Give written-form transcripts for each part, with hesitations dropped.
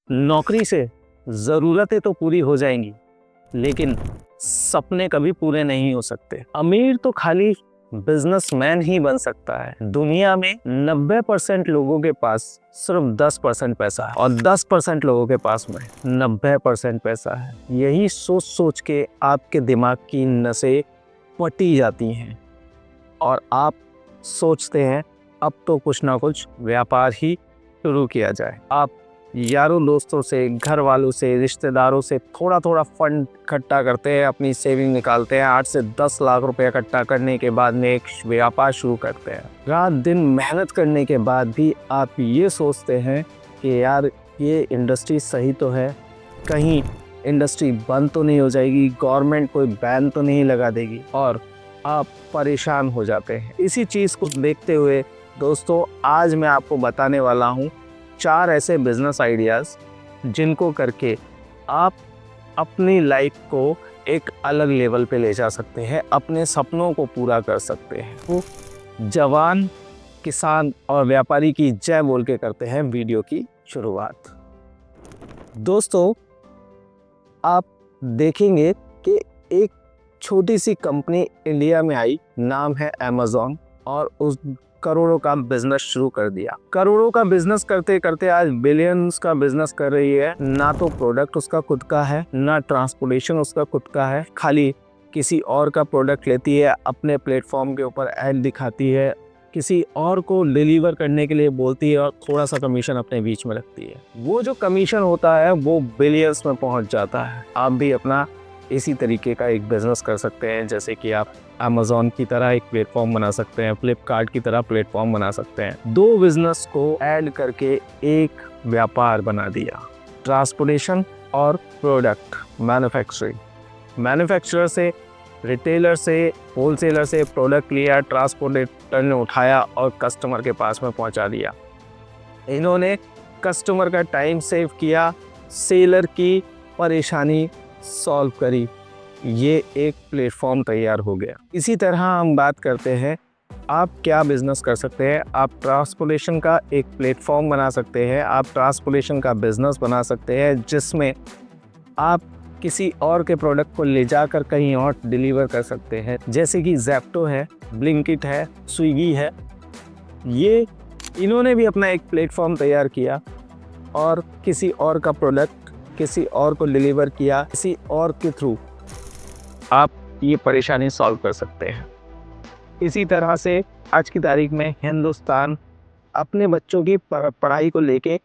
नौकरी से ज़रूरतें तो पूरी हो जाएंगी, लेकिन सपने कभी पूरे नहीं हो सकते। अमीर तो खाली बिजनेसमैन ही बन सकता है। दुनिया में 90% लोगों के पास सिर्फ 10% पैसा है और 10% लोगों के पास में 90% पैसा है। यही सोच सोच के आपके दिमाग की नसें पटी जाती हैं और आप सोचते हैं अब तो कुछ ना कुछ व्यापार ही शुरू किया जाए। आप यारों दोस्तों से, घर वालों से, रिश्तेदारों से थोड़ा थोड़ा फंड इकट्ठा करते हैं, अपनी सेविंग निकालते हैं। 8 से 10 लाख रुपए इकट्ठा करने के बाद में एक व्यापार शुरू करते हैं। रात दिन मेहनत करने के बाद भी आप ये सोचते हैं कि यार ये इंडस्ट्री सही तो है, कहीं इंडस्ट्री बंद तो नहीं हो जाएगी, गवर्नमेंट कोई बैन तो नहीं लगा देगी, और आप परेशान हो जाते हैं। इसी चीज़ को देखते हुए दोस्तों आज मैं आपको बताने वाला हूँ 4 ऐसे बिजनेस आइडियाज़ जिनको करके आप अपनी लाइफ को एक अलग लेवल पे ले जा सकते हैं, अपने सपनों को पूरा कर सकते हैं। तो जवान, किसान और व्यापारी की जय बोल के करते हैं वीडियो की शुरुआत। दोस्तों आप देखेंगे कि एक छोटी सी कंपनी इंडिया में आई, नाम है अमेज़न, और उस करोड़ों का बिजनेस शुरू कर दिया। करोड़ों का बिजनेस करते करते आज बिलियंस का बिजनेस कर रही है। ना तो प्रोडक्ट उसका खुद का है, ना ट्रांसपोर्टेशन उसका खुद का है, खाली किसी और का प्रोडक्ट लेती है, अपने प्लेटफॉर्म के ऊपर ऐड दिखाती है, किसी और को डिलीवर करने के लिए बोलती है और थोड़ा सा कमीशन अपने बीच में रखती है। वो जो कमीशन होता है वो बिलियंस में पहुंच जाता है। आप भी अपना इसी तरीके का एक बिजनेस कर सकते हैं, जैसे कि आप अमेज़न की तरह एक प्लेटफॉर्म बना सकते हैं, फ्लिपकार्ट की तरह प्लेटफॉर्म बना सकते हैं। 2 बिजनेस को ऐड करके एक व्यापार बना दिया, ट्रांसपोर्टेशन और प्रोडक्ट मैन्युफैक्चरिंग। मैन्युफैक्चरर से, रिटेलर से, होलसेलर से प्रोडक्ट लिया, ट्रांसपोर्टर ने उठाया और कस्टमर के पास में पहुंचा दिया। इन्होंने कस्टमर का टाइम सेव किया, सेलर की परेशानी सॉल्व करी। ये एक प्लेटफॉर्म तैयार हो गया। इसी तरह हम बात करते हैं आप क्या बिजनेस कर सकते हैं। आप ट्रांसपोर्टेशन का एक प्लेटफॉर्म बना सकते हैं, आप ट्रांसपोर्टेशन का बिजनेस बना सकते हैं जिसमें आप किसी और के प्रोडक्ट को ले जाकर कहीं और डिलीवर कर सकते हैं, जैसे कि ज़ेप्टो है, ब्लिंकिट है, स्विगी है। ये इन्होंने भी अपना एक प्लेटफॉर्म तैयार किया और किसी और का प्रोडक्ट किसी और को डिलीवर किया, किसी और के थ्रू आप ये परेशानी सॉल्व कर सकते हैं। इसी तरह से आज की तारीख में हिंदुस्तान अपने बच्चों की पढ़ाई को लेके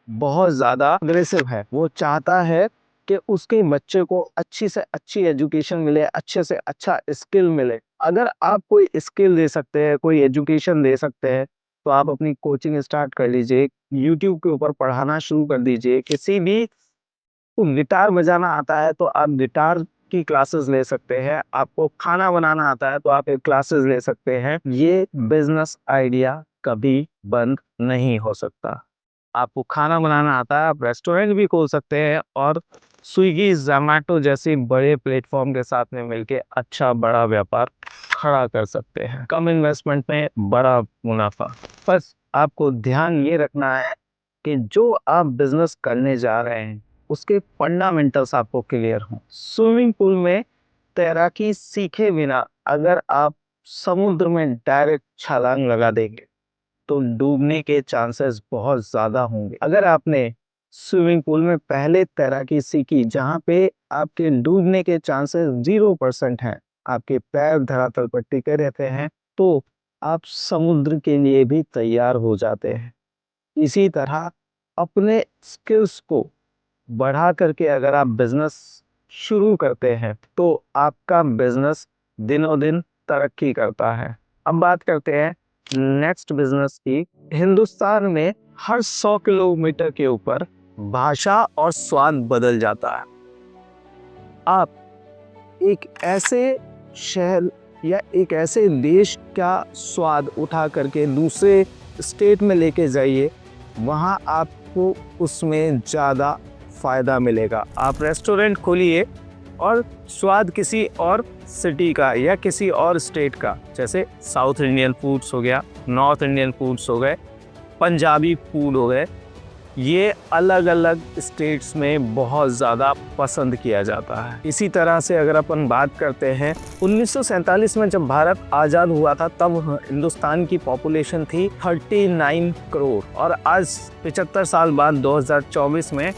बहुत ज़्यादा अग्रेसिव है। वो चाहता है कि उसके बच्चे को अच्छी से अच्छी एजुकेशन मिले, अच्छे से अच्छा स्किल मिले। अगर आप कोई स्किल दे सकते हैं, कोई एजुकेशन दे सकते हैं, तो आप अपनी कोचिंग स्टार्ट कर लीजिए, यूट्यूब के ऊपर पढ़ाना शुरू कर दीजिए। किसी भी को गिटार बजाना आता है तो आप गिटार की क्लासेस ले सकते हैं, आपको खाना बनाना आता है तो आप एक क्लासेस ले सकते हैं। ये बिजनेस आइडिया कभी बंद नहीं हो सकता। आपको खाना बनाना आता है, आप रेस्टोरेंट भी खोल सकते हैं और स्विगी, जोमैटो जैसी बड़े प्लेटफॉर्म के साथ में मिलके अच्छा बड़ा व्यापार खड़ा कर सकते हैं। कम इन्वेस्टमेंट में बड़ा मुनाफा। बस आपको ध्यान ये रखना है कि जो आप बिजनेस करने जा रहे हैं उसके फंडामेंटल्स आपको क्लियर हों। स्विमिंग पूल में तैराकी सीखे बिना अगर आप समुद्र में डायरेक्ट छलांग लगा देंगे तो डूबने के चांसेस बहुत ज़्यादा होंगे। अगर आपने स्विमिंग पूल में पहले तैराकी सीखी जहाँ पे आपके डूबने के चांसेस 0% हैं, आपके पैर धरातल पर टिके रहते हैं, तो आप समुद्र के लिए भी तैयार हो जाते हैं। इसी तरह अपने स्किल्स को बढ़ा करके अगर आप बिजनेस शुरू करते हैं तो आपका बिजनेस दिनों दिन तरक्की करता है। अब बात करते हैं नेक्स्ट बिजनेस की। हिंदुस्तान में हर 100 किलोमीटर के ऊपर भाषा और स्वाद बदल जाता है। आप एक ऐसे शहर या एक ऐसे देश का स्वाद उठा करके दूसरे स्टेट में लेके जाइए, वहाँ आपको उसमें ज़्यादा फ़ायदा मिलेगा। आप रेस्टोरेंट खोलिए और स्वाद किसी और सिटी का या किसी और स्टेट का, जैसे साउथ इंडियन फूड्स हो गया, नॉर्थ इंडियन फूड्स हो गए, पंजाबी फूड हो गए, ये अलग अलग स्टेट्स में बहुत ज़्यादा पसंद किया जाता है। इसी तरह से अगर अपन बात करते हैं 1947 में जब भारत आज़ाद हुआ था तब हिंदुस्तान की पॉपुलेशन थी 39 करोड़ और आज 75 साल बाद 2024 में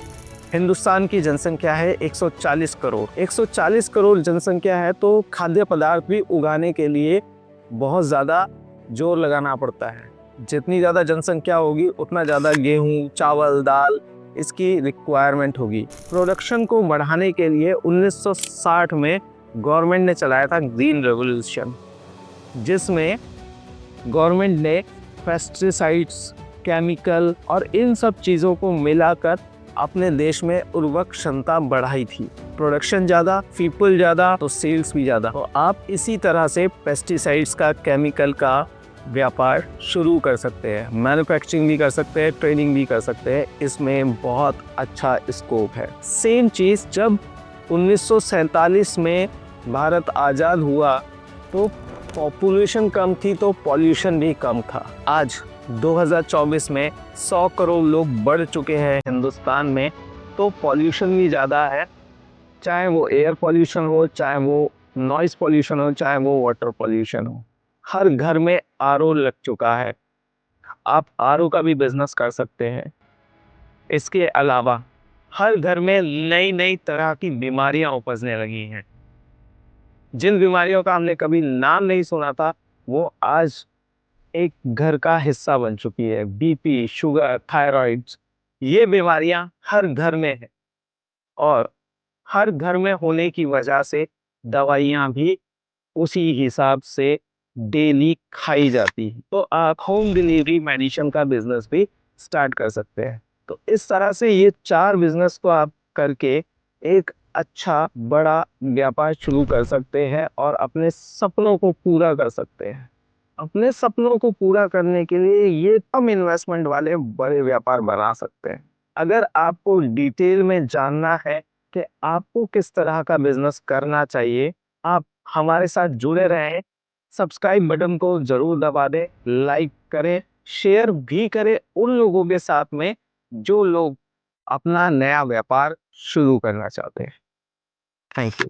हिंदुस्तान की जनसंख्या है 140 करोड़। 140 करोड़ जनसंख्या है तो खाद्य पदार्थ भी उगाने के लिए बहुत ज़्यादा जोर लगाना पड़ता है। जितनी ज़्यादा जनसंख्या होगी उतना ज़्यादा गेहूँ, चावल, दाल इसकी रिक्वायरमेंट होगी। प्रोडक्शन को बढ़ाने के लिए 1960 में गवर्नमेंट ने चलाया था ग्रीन रेवोल्यूशन, जिसमें गवर्नमेंट ने पेस्टिसाइड्स, केमिकल और इन सब चीज़ों को मिलाकर अपने देश में उर्वरक क्षमता बढ़ाई थी। प्रोडक्शन ज़्यादा, पीपल ज़्यादा तो सेल्स भी ज़्यादा। तो आप इसी तरह से पेस्टिसाइड्स का, केमिकल का व्यापार शुरू कर सकते हैं। मैन्युफैक्चरिंग भी कर सकते हैं, ट्रेडिंग भी कर सकते हैं। इसमें बहुत अच्छा स्कोप है। सेम चीज़ जब 1947 में भारत आज़ाद हुआ तो पॉपुलेशन कम थी तो पॉल्यूशन भी कम था। आज 2024 में 100 करोड़ लोग बढ़ चुके हैं हिंदुस्तान में तो पॉल्यूशन भी ज़्यादा है, चाहे वो एयर पॉल्यूशन हो, चाहे वो नॉइज़ पॉल्यूशन हो, चाहे वो वाटर पॉल्यूशन हो। हर घर में आरओ लग चुका है। आप आरओ का भी बिजनेस कर सकते हैं। इसके अलावा हर घर में नई नई तरह की बीमारियां उपजने लगी हैं। जिन बीमारियों का हमने कभी नाम नहीं सुना था वो आज एक घर का हिस्सा बन चुकी है। बीपी, शुगर, थायराइड्स, ये बीमारियां हर घर में है और हर घर में होने की वजह से दवाइयां भी उसी हिसाब से डेली खाई जाती है। तो आप होम डिलीवरी मेडिसिन का बिजनेस भी स्टार्ट कर सकते हैं। तो इस तरह से ये 4 बिजनेस को आप करके एक अच्छा बड़ा व्यापार शुरू कर सकते हैं और अपने सपनों को पूरा कर सकते हैं। अपने सपनों को पूरा करने के लिए ये कम इन्वेस्टमेंट वाले बड़े व्यापार बना सकते हैं। अगर आपको डिटेल में जानना है कि आपको किस तरह का बिजनेस करना चाहिए, आप हमारे साथ जुड़े रहें। सब्सक्राइब बटन को जरूर दबा दें, लाइक करें, शेयर भी करें उन लोगों के साथ में जो लोग अपना नया व्यापार शुरू करना चाहते हैं। Thank you.